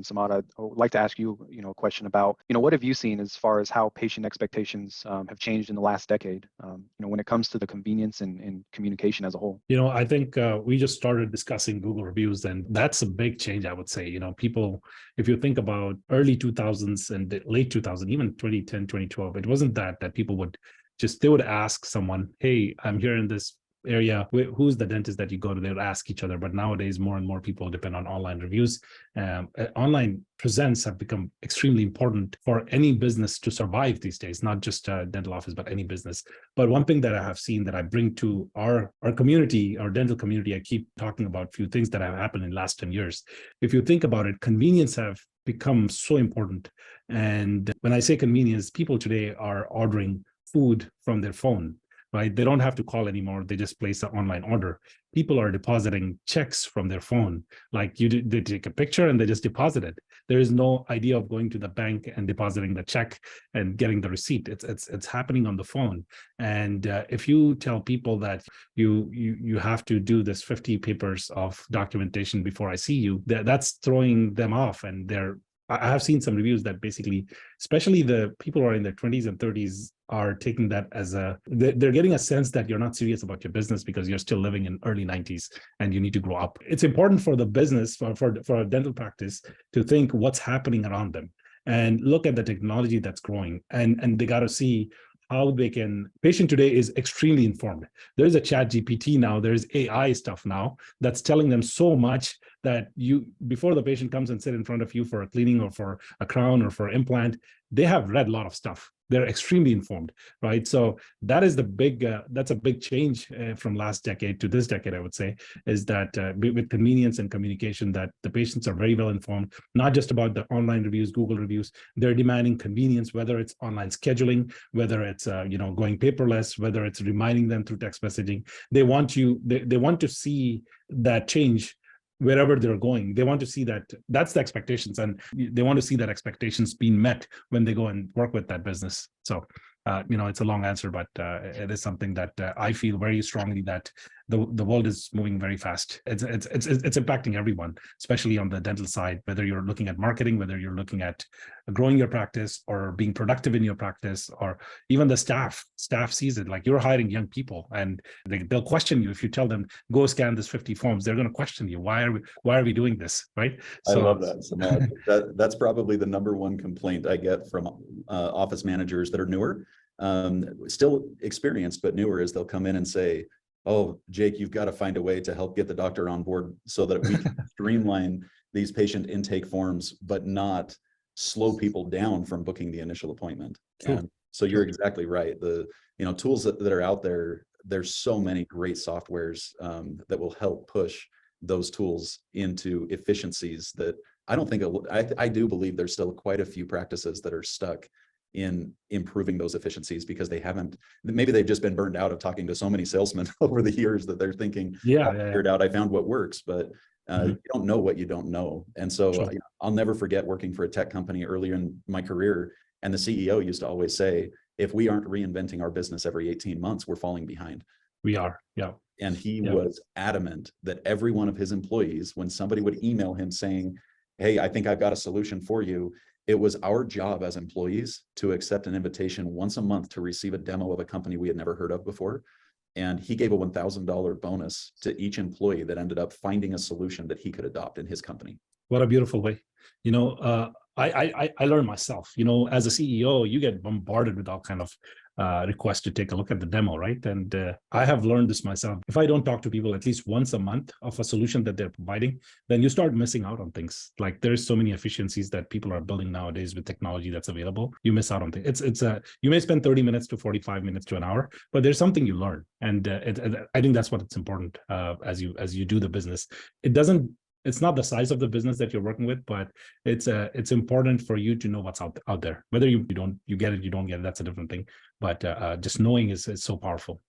And Samad, I would like to ask you, a question about, what have you seen as far as how patient expectations have changed in the last decade, when it comes to the convenience and communication as a whole? I think we just started discussing Google reviews, and that's a big change, I would say. People, if you think about early 2000s and the late 2000s, even 2010, 2012, it wasn't that people they would ask someone, hey, I'm here in this area, who's the dentist that you go to? They would ask each other. But nowadays, more and more people depend on online reviews. Online presents have become extremely important for any business to survive these days, not just a dental office, but any business. But one thing that I have seen that I bring to our community, our dental community, I keep talking about a few things that have happened in the last 10 years. If you think about it, convenience have become so important. And when I say convenience, people today are ordering food from their phone, right? They don't have to call anymore. They just place an online order. People are depositing checks from their phone. Like they take a picture and they just deposit it. There is no idea of going to the bank and depositing the check and getting the receipt. It's happening on the phone. And if you tell people that you have to do this 50 papers of documentation before I see you, that's throwing them off. And I have seen some reviews that basically, especially the people who are in their 20s and 30s, are taking that as they're getting a sense that you're not serious about your business because you're still living in early 90s and you need to grow up. It's important for the business, for a dental practice, to think what's happening around them and look at the technology that's growing. And they got to see how they can. Patient today is extremely informed. There's a chat GPT now, there's AI stuff now that's telling them so much that before the patient comes and sit in front of you for a cleaning or for a crown or for implant, they have read a lot of stuff. They're extremely informed, right? So that's a big change from last decade to this decade, I would say, is that with convenience and communication, that the patients are very well informed, not just about the online reviews, Google reviews. They're demanding convenience, whether it's online scheduling, whether it's going paperless, whether it's reminding them through text messaging. They want to see that change wherever they're going. They want to see that's the expectations, and they want to see that expectations being met when they go and work with that business. So, it's a long answer, but it is something that I feel very strongly that the world is moving very fast. It's impacting everyone, especially on the dental side, whether you're looking at marketing, whether you're looking at growing your practice or being productive in your practice, or even the staff sees it. Like, you're hiring young people and they'll question you if you tell them, go scan this 50 forms. They're going to question you. Why are we doing this? Right. So, I love that, Samad. That's probably the number one complaint I get from office managers that are newer, still experienced, but newer, is they'll come in and say, oh, Jake, you've got to find a way to help get the doctor on board so that we can streamline these patient intake forms, but not slow people down from booking the initial appointment. True. And so you're exactly right. The tools that are out there, there's so many great softwares that will help push those tools into efficiencies that I do believe there's still quite a few practices that are stuck in improving those efficiencies because maybe they've just been burned out of talking to so many salesmen over the years that they're thinking, I figured out, I found what works, but you don't know what you don't know. And so I'll never forget working for a tech company earlier in my career. And the CEO used to always say, if we aren't reinventing our business every 18 months, we're falling behind. We are. Yeah. And he was adamant that every one of his employees, when somebody would email him saying, hey, I think I've got a solution for you, it was our job as employees to accept an invitation once a month to receive a demo of a company we had never heard of before. And he gave a $1,000 bonus to each employee that ended up finding a solution that he could adopt in his company. What a beautiful way. I learned myself, as a CEO, you get bombarded with all kind of requests to take a look at the demo, right? And I have learned this myself. If I don't talk to people at least once a month of a solution that they're providing, then you start missing out on things. Like, there's so many efficiencies that people are building nowadays with technology that's available. You miss out on things. You may spend 30 minutes to 45 minutes to an hour, but there's something you learn. And I think that's what it's important as you do the business. It's not the size of the business that you're working with, but it's important for you to know what's out there. Whether you get it, you don't get it, that's a different thing. But just knowing is so powerful.